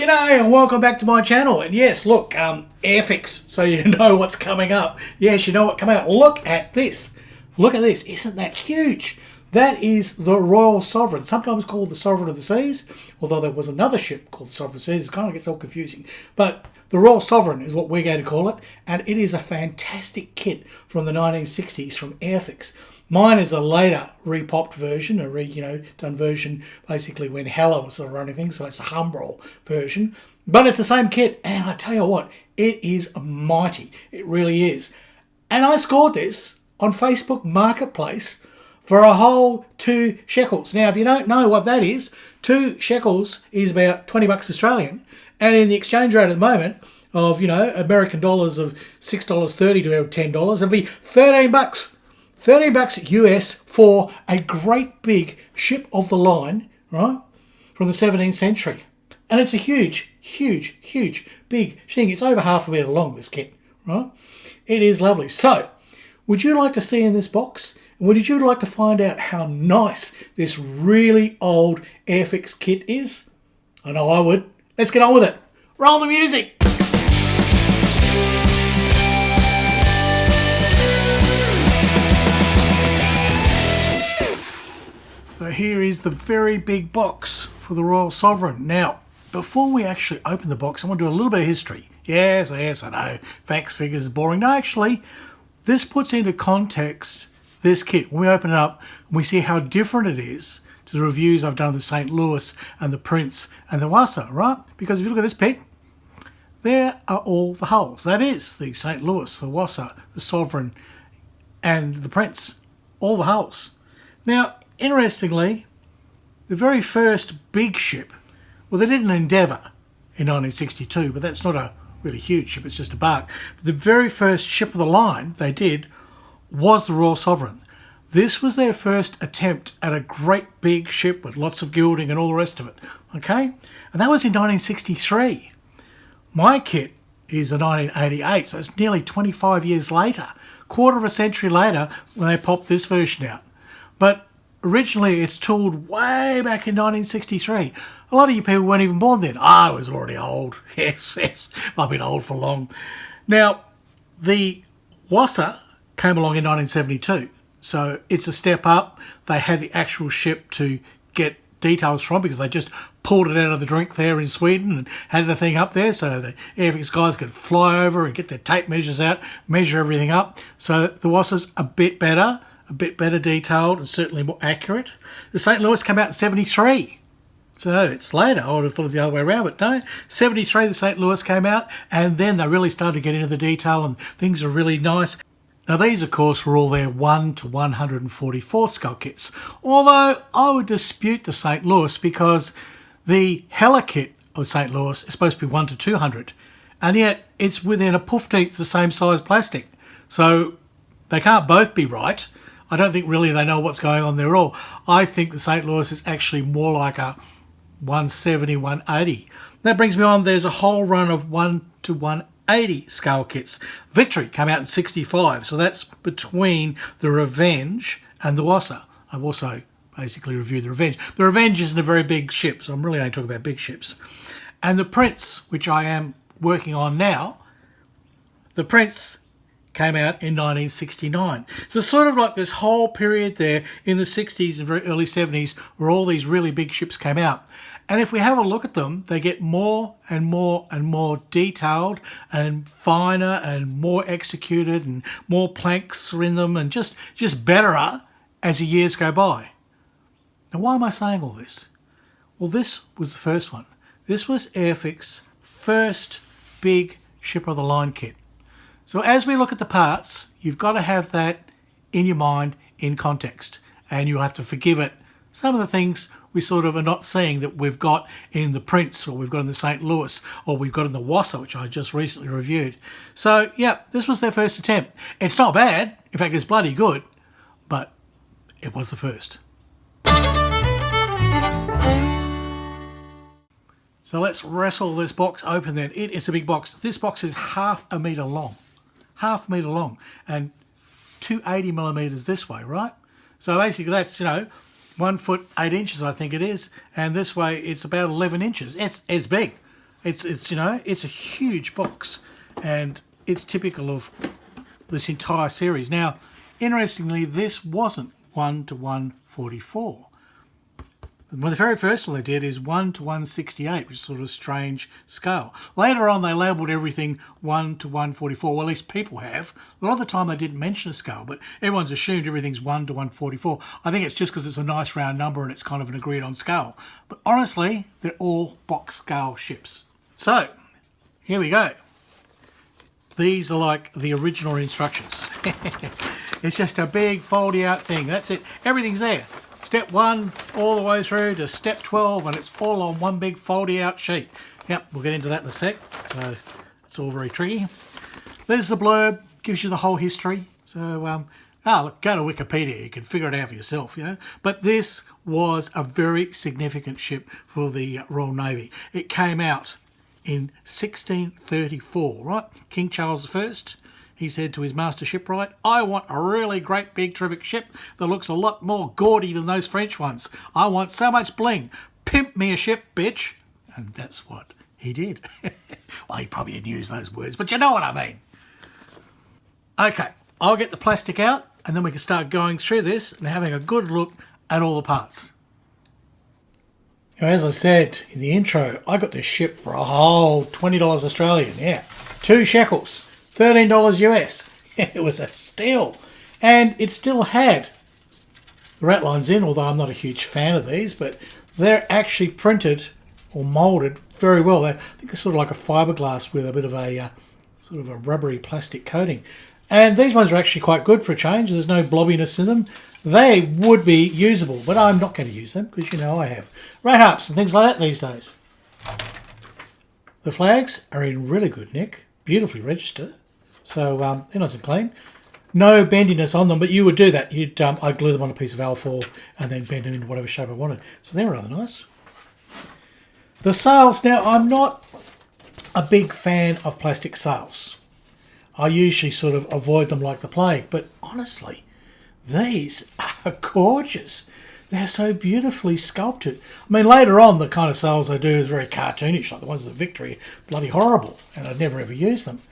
G'day and welcome back to my channel. And yes, look, Airfix, so you know what's coming up. Yes, you know what coming up. Look at this. Look at this. Isn't that huge? That is the Royal Sovereign, sometimes called the Sovereign of the Seas, although there was another ship called the Sovereign of the Seas. It kind of gets all confusing. But the Royal Sovereign is what we're going to call it, and it is a fantastic kit from the 1960s from Airfix. Mine is a later repopped version, done version basically when Hella was sort of running things, so it's a Humbrol version. But it's the same kit, and I tell you what, it is mighty. It really is. And I scored this on Facebook Marketplace for a whole 2 shekels. Now, if you don't know what that is, 2 shekels is about 20 bucks Australian. And in the exchange rate at the moment of, American dollars of $6.30 to $10, it'll be 13 bucks. 13 bucks US for a great big ship of the line, right, from the 17th century. And it's a huge, big thing. It's over half a metre long, this kit, right? It is lovely. So, would you like to see in this box? Would you like to find out how nice this really old Airfix kit is? I know I would. Let's get on with it. Roll the music. So here is the very big box for the Royal Sovereign. Now, before we actually open the box, I want to do a little bit of history. Yes, I know. Facts, figures is boring. No, actually, this puts into context this kit. When we open it up, we see how different it is to the reviews I've done of the St. Louis and the Prince and the Wassa, right? Because if you look at this pic, there are all the hulls. That is the St. Louis, the Wassa, the Sovereign, and the Prince. All the hulls. Now, interestingly, the very first big ship, well, they did an Endeavour in 1962, but that's not a really huge ship, it's just a bark. But the very first ship of the line they did was the Royal Sovereign. This was their first attempt at a great big ship with lots of gilding and all the rest of it, okay? And that was in 1963. My kit is a 1988, so it's nearly 25 years later, quarter of a century later when they popped this version out. But originally it's tooled way back in 1963. A lot of you people weren't even born then. I was already old. Yes, I've been old for long. Now, the Wassa came along in 1972. So it's a step up. They had the actual ship to get details from because they just pulled it out of the drink there in Sweden and had the thing up there so the Airfix guys could fly over and get their tape measures out, measure everything up. So the Wassa's a bit better detailed and certainly more accurate. The St. Louis came out in 73. So it's later. I would have thought it the other way around, but no. 73, the St. Louis came out, and then they really started to get into the detail and things are really nice. Now these, of course, were all their 1 to 144 skull kits. Although I would dispute the St. Louis because the Hella kit of the St. Louis is supposed to be 1 to 200, and yet it's within a 15th the same size plastic. So they can't both be right. I don't think really they know what's going on there at all. I think the St. Louis is actually more like a 170, 180. That brings me on, there's a whole run of 1 to 180 scale kits. Victory came out in 65, so that's between the Revenge and the Wassa. I've also basically reviewed the Revenge. The Revenge isn't a very big ship, so I'm really only talking about big ships. And the Prince, which I am working on now, the Prince came out in 1969. So sort of like this whole period there in the 60s and very early 70s where all these really big ships came out. And if we have a look at them, they get more and more and more detailed and finer and more executed and more planks are in them and just betterer as the years go by. Now, why am I saying all this? Well, this was the first one. This was Airfix's first big ship of the line kit. So as we look at the parts, you've got to have that in your mind in context, and you'll have to forgive it. Some of the things we sort of are not seeing that we've got in the Prince, or we've got in the St. Louis, or we've got in the Wassa, which I just recently reviewed. So, yeah, this was their first attempt. It's not bad. In fact, it's bloody good, but it was the first. So let's wrestle this box open then. It is a big box. This box is half a metre long. Half a metre long. And 280 millimetres this way, right? So basically that's, 1 foot 8 inches, I think it is. And this way it's about 11 inches. It's big. It's you know, it's a huge box, and it's typical of this entire series. Now, interestingly, this wasn't 1 to 144. Well, the very first one they did is 1 to 168, which is sort of a strange scale. Later on, they labelled everything 1 to 144. Well, at least people have. A lot of the time, they didn't mention a scale, but everyone's assumed everything's 1 to 144. I think it's just because it's a nice round number and it's kind of an agreed-on scale. But honestly, they're all box scale ships. So, here we go. These are like the original instructions. It's just a big foldy-out thing. That's it. Everything's there. Step 1 all the way through to step 12, and it's all on one big foldy out sheet. Yep, we'll get into that in a sec. So it's all very tricky. There's the blurb, gives you the whole history. So, look, go to Wikipedia, you can figure it out for yourself, you know. But this was a very significant ship for the Royal Navy. It came out in 1634, right? King Charles I, he said to his master shipwright, I want a really great big terrific ship that looks a lot more gaudy than those French ones. I want so much bling. Pimp me a ship, bitch. And that's what he did. Well, he probably didn't use those words, but you know what I mean. Okay, I'll get the plastic out and then we can start going through this and having a good look at all the parts. Now, as I said in the intro, I got this ship for a whole $20 Australian, yeah. 2 shekels. $13 US. It was a steal. And it still had the ratlines in, although I'm not a huge fan of these, but they're actually printed or moulded very well. I think it's sort of like a fiberglass with a bit of a sort of a rubbery plastic coating. And these ones are actually quite good for a change. There's no blobbiness in them. They would be usable, but I'm not going to use them because, you know, I have rat-ups and things like that these days. The flags are in really good nick, beautifully registered. So they're nice and clean. No bendiness on them, but you would do that. I'd glue them on a piece of alfoil and then bend them into whatever shape I wanted. So they're rather nice. The sails, now I'm not a big fan of plastic sails. I usually sort of avoid them like the plague, but honestly, these are gorgeous. They're so beautifully sculpted. I mean, later on, the kind of sails I do is very cartoonish, like the ones of the Victory, bloody horrible, and I'd never ever use them.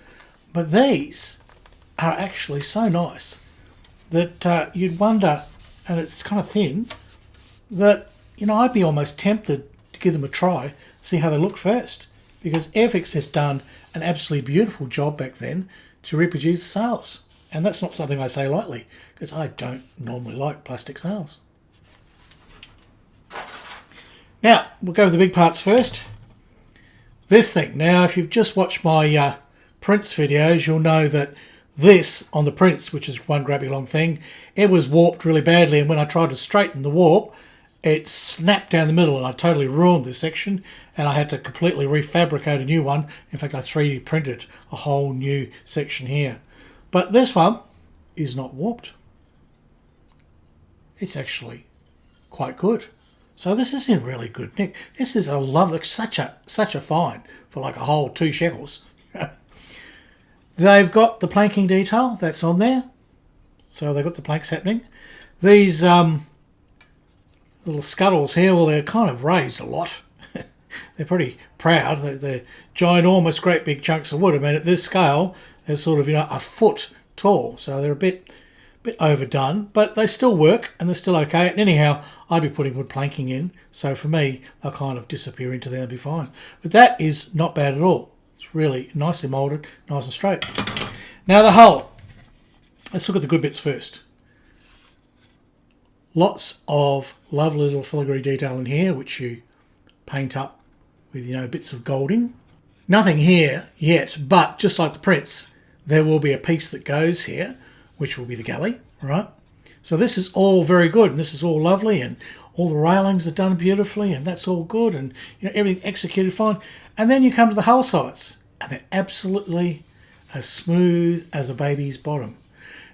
But these are actually so nice that you'd wonder, and it's kind of thin, that, you know, I'd be almost tempted to give them a try, see how they look first. Because Airfix has done an absolutely beautiful job back then to reproduce the sails. And that's not something I say lightly, because I don't normally like plastic sails. Now, we'll go with the big parts first. This thing. Now, if you've just watched my Prince videos, you'll know that this on the Prince, which is one great big long thing, it was warped really badly, and when I tried to straighten the warp, it snapped down the middle and I totally ruined this section, and I had to completely refabricate a new one. In fact, I 3D printed a whole new section here. But this one is not warped. It's actually quite good. So this is in really good nick. This is a lovely, such a find for like a whole 2 shekels. They've got the planking detail that's on there. So they've got the planks happening. These little scuttles here, well, they're kind of raised a lot. They're pretty proud. They're ginormous, great big chunks of wood. I mean, at this scale, they're sort of, you know, a foot tall. So they're a bit overdone, but they still work and they're still okay. And anyhow, I'd be putting wood planking in. So for me, they'll kind of disappear into there and be fine. But that is not bad at all. It's really nicely moulded, nice and straight. Now the hull. Let's look at the good bits first. Lots of lovely little filigree detail in here, which you paint up with, you know, bits of golding. Nothing here yet, but just like the Prince, there will be a piece that goes here, which will be the galley, right? So this is all very good, and this is all lovely, and all the railings are done beautifully, and that's all good, and, you know, everything executed fine. And then you come to the hull sides, and they're absolutely as smooth as a baby's bottom.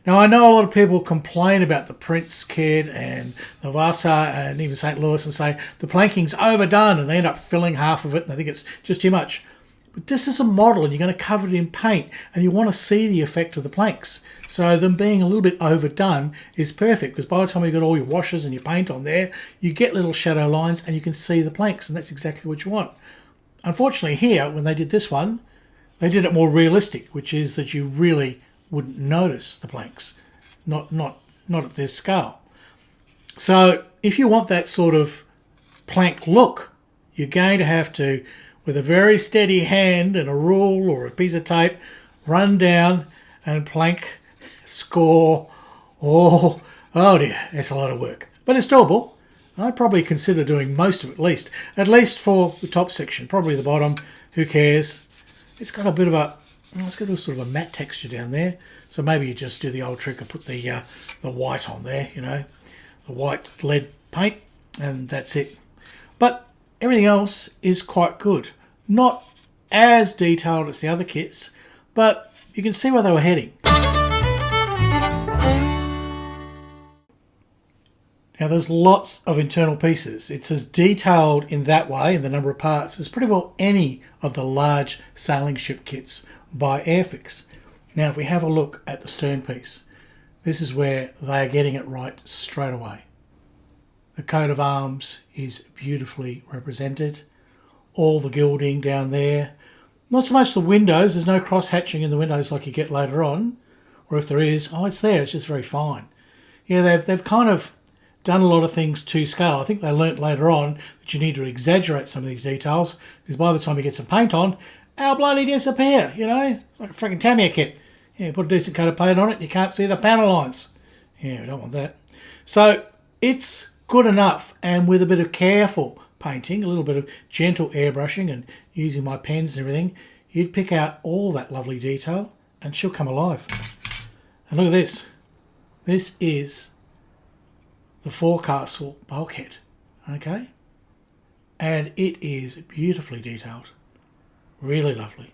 Now, I know a lot of people complain about the Prince kit and the Vasa and even St. Louis and say the planking's overdone and they end up filling half of it and they think it's just too much. But this is a model and you're going to cover it in paint and you want to see the effect of the planks. So them being a little bit overdone is perfect, because by the time you've got all your washes and your paint on there, you get little shadow lines and you can see the planks, and that's exactly what you want. unfortunately here, when they did this one, they did it more realistic, which is that you really wouldn't notice the planks, not at this scale. So if you want that sort of plank look, you're going to have to, with a very steady hand and a rule or a piece of tape, run down and plank, score. Oh dear, that's a lot of work. But it's doable. I'd probably consider doing most of it, at least for the top section. Probably the bottom, who cares? It's got a bit of it's got a sort of a matte texture down there. So maybe you just do the old trick and put the white on there, the white lead paint, and that's it. But everything else is quite good. Not as detailed as the other kits, but you can see where they were heading. Now there's lots of internal pieces. It's as detailed in that way, in the number of parts, as pretty well any of the large sailing ship kits by Airfix. Now if we have a look at the stern piece, this is where they are getting it right straight away. The coat of arms is beautifully represented. All the gilding down there. Not so much the windows, there's no cross hatching in the windows like you get later on. Or if there is, it's there, it's just very fine. Yeah, they've kind of done a lot of things to scale. I think they learnt later on that you need to exaggerate some of these details, because by the time you get some paint on, they'll bloody disappear, like a freaking Tamiya kit. Yeah, put a decent coat of paint on it, you can't see the panel lines. Yeah, we don't want that. So it's good enough, and with a bit of careful painting, a little bit of gentle airbrushing and using my pens and everything, you'd pick out all that lovely detail and she'll come alive. And look at this. This is the forecastle bulkhead, okay? And it is beautifully detailed. Really lovely.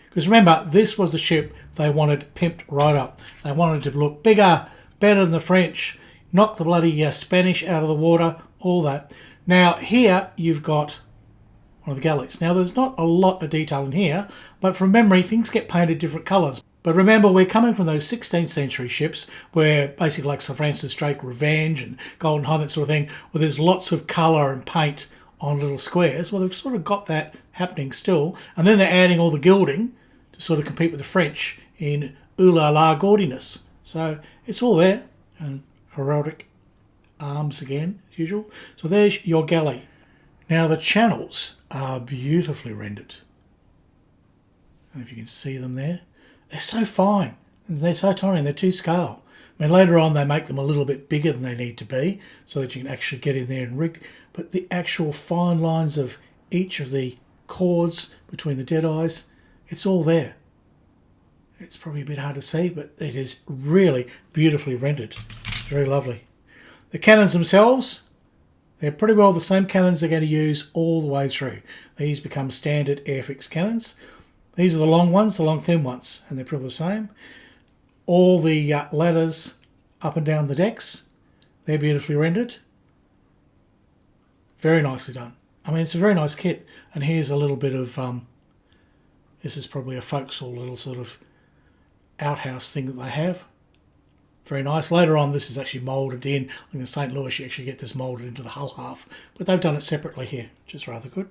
Because remember, this was the ship they wanted pimped right up. They wanted to look bigger, better than the French, knock the bloody Spanish out of the water, all that. Now here you've got one of the galleys. Now there's not a lot of detail in here, but from memory things get painted different colours. But remember, we're coming from those 16th century ships where basically like Sir Francis Drake Revenge and Golden Hind, that sort of thing, where there's lots of colour and paint on little squares. Well, they've sort of got that happening still. And then they're adding all the gilding to sort of compete with the French in ooh la la gaudiness. So it's all there. And heraldic arms again, as usual. So there's your galley. Now the channels are beautifully rendered. I don't know if you can see them there. They're so fine. They're so tiny and they're to scale. I mean, later on they make them a little bit bigger than they need to be so that you can actually get in there and rig. But the actual fine lines of each of the chords between the dead eyes, it's all there. It's probably a bit hard to see, but it is really beautifully rendered. Very lovely. The cannons themselves, they're pretty well the same cannons they're going to use all the way through. These become standard Airfix cannons. These are the long ones, the long thin ones, and they're pretty the same. All the ladders up and down the decks, they're beautifully rendered. Very nicely done. I mean, it's a very nice kit. And here's a little bit of, this is probably a forecastle little sort of outhouse thing that they have. Very nice. Later on, this is actually moulded in. Like in St. Louis, you actually get this moulded into the hull half. But they've done it separately here, which is rather good.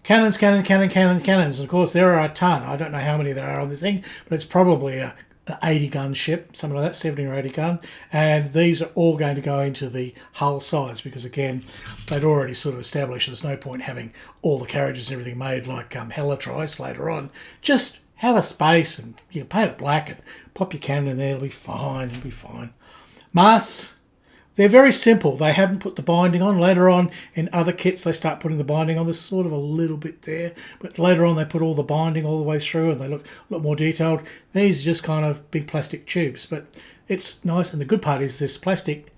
Cannons, cannons. Of course, there are a ton. I don't know how many there are on this thing, but it's probably an 80-gun ship, something like that, 70 or 80 gun. And these are all going to go into the hull sides because, again, they'd already sort of established there's no point having all the carriages and everything made like Helitrice later on. Just have a space and you can paint it black and pop your cannon in there. It'll be fine. It'll be fine. Masts, they're very simple. They haven't put the binding on. Later on in other kits, they start putting the binding on. There's sort of a little bit there. But later on, they put all the binding all the way through and they look a lot more detailed. These are just kind of big plastic tubes. But it's nice. And the good part is this plastic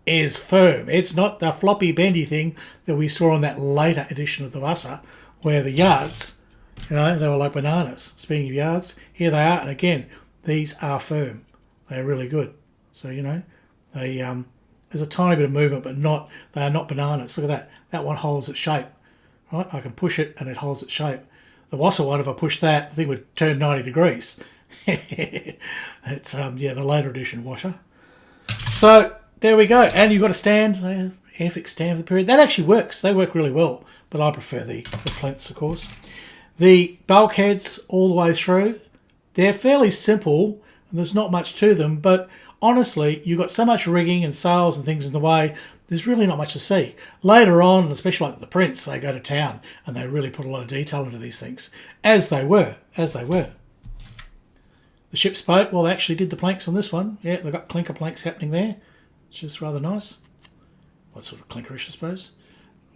is firm. It's not the floppy, bendy thing that we saw on that later edition of the Wasser where the yards, they were like bananas. Speaking of yards, here they are. And again, these are firm. They're really good. So, they... there's a tiny bit of movement, but they are not bananas. Look at that. That one holds its shape. Right? I can push it and it holds its shape. The Wasser one, if I push that, the thing would turn 90 degrees. It's, the later edition washer. So, there we go. And you've got a stand. Airfix stand for the period. That actually works. They work really well, but I prefer the plinths, of course. The bulkheads all the way through, they're fairly simple, and there's not much to them, but honestly, you've got so much rigging and sails and things in the way, there's really not much to see. Later on, especially like the prints, they go to town and they really put a lot of detail into these things, as they were. The ship's boat, well, they actually did the planks on this one. Yeah, they've got clinker planks happening there, which is rather nice. What sort of clinkerish, I suppose.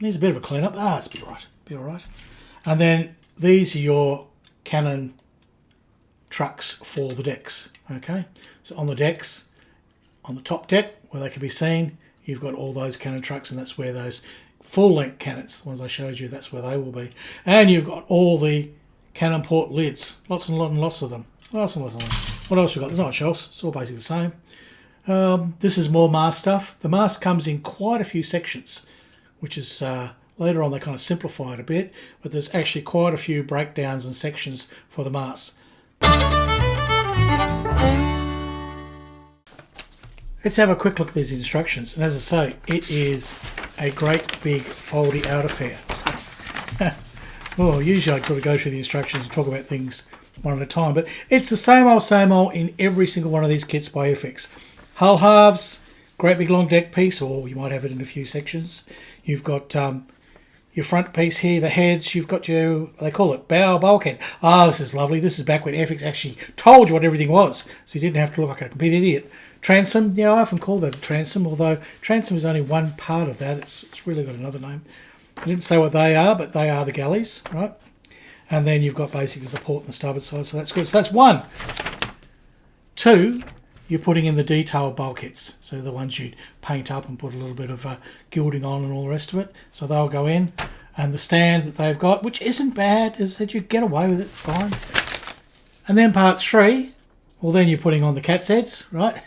Needs a bit of a clean up. It's be all right. And then these are your cannon trucks for the decks. Okay, so on the decks, on the top deck where they can be seen, you've got all those cannon trucks, and that's where those full-length cannons, the ones I showed you, that's where they will be. And you've got all the cannon port lids, lots and lots of them. Lots and lots of them. What else we got? There's not much else. It's all basically the same. This is more mast stuff. The mast comes in quite a few sections, which is later on they kind of simplify it a bit, but there's actually quite a few breakdowns and sections for the mast. Let's have a quick look at these instructions. And as I say, it is a great big foldy out affair. So, well, usually I sort of go through the instructions and talk about things one at a time, but it's the same old in every single one of these kits by Airfix. Hull halves, great big long deck piece, or you might have it in a few sections. You've got your front piece here, the heads. You've got your, they call it bow bulkhead. This is lovely. This is back when Airfix actually told you what everything was, so you didn't have to look like a complete idiot. Transom, yeah, I often call that a transom, although transom is only one part of that. It's really got another name. I didn't say what they are, but they are the galleys, right? And then you've got basically the port and the starboard side, so that's good. So that's one. Two, you're putting in the detailed bulkheads, so the ones you'd paint up and put a little bit of gilding on and all the rest of it. So they'll go in, and the stand that they've got, which isn't bad, is that you get away with it, it's fine. And then part three, well, then you're putting on the cat's heads, right?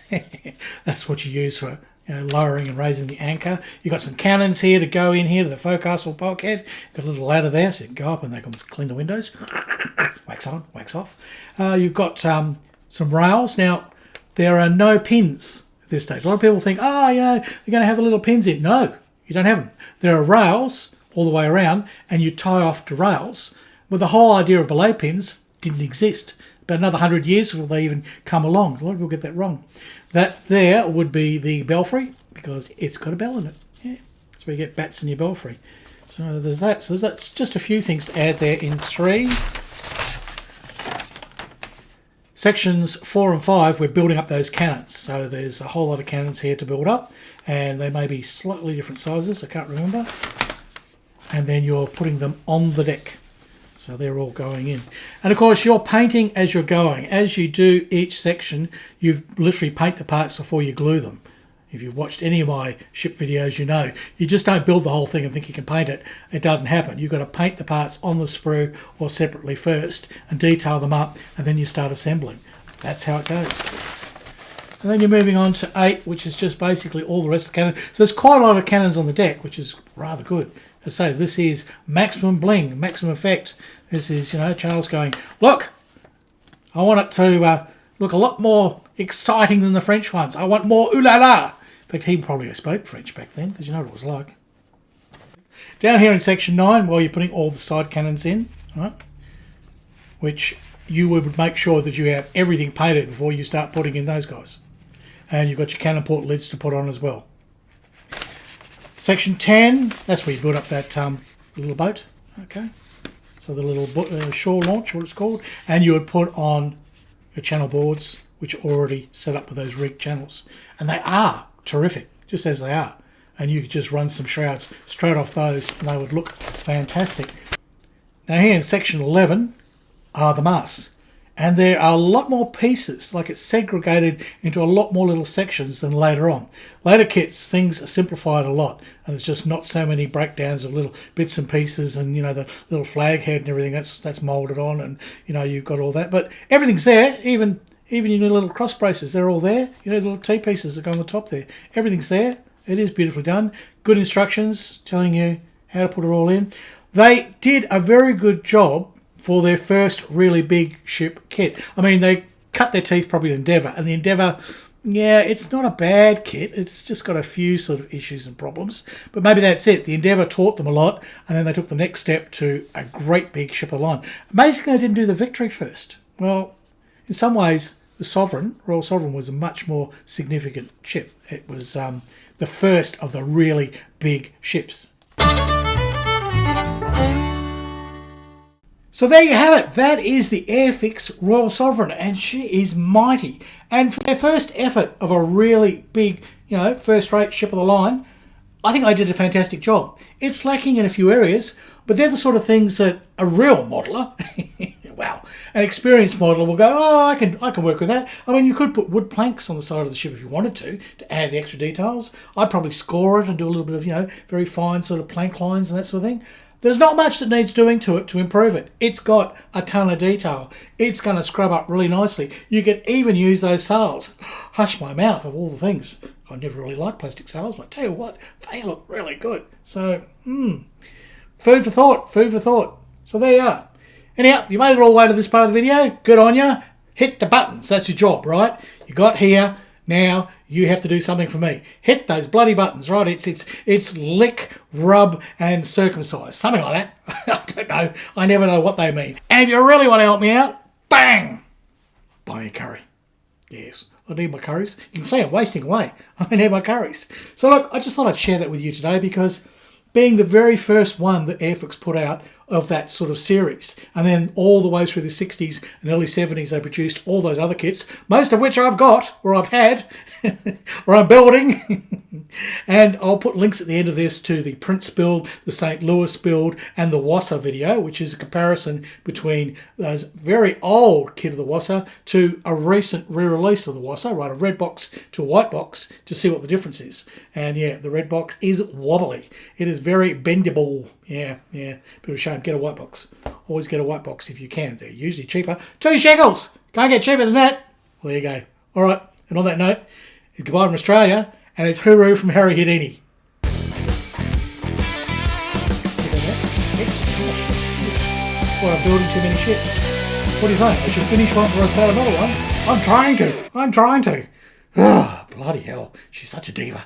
That's what you use for lowering and raising the anchor. You've got some cannons here to go in here to the forecastle bulkhead. Got a little ladder there so you can go up and they can clean the windows. Wax on, wax off. You've got some rails. Now, there are no pins at this stage. A lot of people think, you're going to have the little pins in. No, you don't have them. There are rails all the way around and you tie off to rails. But the whole idea of belay pins didn't exist. About another 100 years before they even come along. A lot of people get that wrong. That there would be the belfry because it's got a bell in it. Yeah, that's where you get bats in your belfry. So there's that. So that's just a few things to add there in 3. Sections 4 and 5, we're building up those cannons. So there's a whole lot of cannons here to build up, and they may be slightly different sizes. I can't remember. And then you're putting them on the deck. So they're all going in. And of course, you're painting as you're going. As you do each section, you literally paint the parts before you glue them. If you've watched any of my ship videos, you know, you just don't build the whole thing and think you can paint it. It doesn't happen. You've got to paint the parts on the sprue or separately first and detail them up, and then you start assembling. That's how it goes. And then you're moving on to 8, which is just basically all the rest of the cannons. So there's quite a lot of cannons on the deck, which is rather good. As I say, this is maximum bling, maximum effect. This is, Charles going, look, I want it to look a lot more exciting than the French ones. I want more ooh la la. In fact, he probably spoke French back then, because you know what it was like. Down here in section 9, while you're putting all the side cannons in, right, which you would make sure that you have everything painted before you start putting in those guys. And you've got your cannon port lids to put on as well. Section 10, that's where you build up that little boat, okay? So the little shore launch, what it's called, and you would put on your channel boards, which are already set up with those rigged channels. And they are terrific, just as they are. And you could just run some shrouds straight off those, and they would look fantastic. Now here in section 11 are the masts. And there are a lot more pieces, like it's segregated into a lot more little sections than later on. Later kits, things are simplified a lot, and there's just not so many breakdowns of little bits and pieces, and the little flag head and everything that's moulded on, and you've got all that. But everything's there, even your little cross braces, they're all there. The little T-pieces that go on the top there. Everything's there. It is beautifully done. Good instructions telling you how to put it all in. They did a very good job for their first really big ship kit. I mean, they cut their teeth probably with Endeavour, and the Endeavour Yeah, it's not a bad kit. It's just got a few sort of issues and problems. But maybe that's it. The Endeavour taught them a lot, and then they took the next step to a great big ship of the line. Amazingly, they didn't do the Victory first. Well, in some ways, the Sovereign, Royal Sovereign, was a much more significant ship. It was the first of the really big ships. So there you have it. That is the Airfix Royal Sovereign, and she is mighty. And for their first effort of a really big, first-rate ship of the line, I think they did a fantastic job. It's lacking in a few areas, but they're the sort of things that a real modeller, well, an experienced modeller will go, oh, I can work with that. I mean, you could put wood planks on the side of the ship if you wanted to add the extra details. I'd probably score it and do a little bit of, very fine sort of plank lines and that sort of thing. There's not much that needs doing to it to improve it. It's got a ton of detail. It's going to scrub up really nicely. You can even use those sails. Hush my mouth of all the things. I never really liked plastic sails, but I tell you what, they look really good. So, food for thought. So there you are. Anyhow, you made it all the way to this part of the video. Good on you. Hit the buttons. That's your job, right? You got here. Now you have to do something for me. Hit those bloody buttons, right? It's lick, rub, and circumcise. Something like that. I don't know. I never know what they mean. And if you really want to help me out, bang! Buy me a curry. Yes, I need my curries. You can see I'm wasting away. I need my curries. So look, I just thought I'd share that with you today because being the very first one that Airfix put out of that sort of series, and then all the way through the 60s and early 70s they produced all those other kits, most of which I've got, or I've had, or I'm building. And I'll put links at the end of this to the Prince build, the St. Louis build, and the Wasser video, which is a comparison between those very old kit of the Wasser to a recent re-release of the Wasser, right, a red box to a white box, to see what the difference is. And yeah, the red box is wobbly. It is very bendable. Yeah. Bit of a shame. Get a white box. Always get a white box if you can. They're usually cheaper. 2 shekels. Can't get cheaper than that. Well, there you go. All right. And on that note, it's goodbye from Australia, and it's hooroo from Harry Houdini. Well, I'm building too many ships. What do you think? I should finish one before I start another one. I'm trying to. Oh, bloody hell. She's such a diva.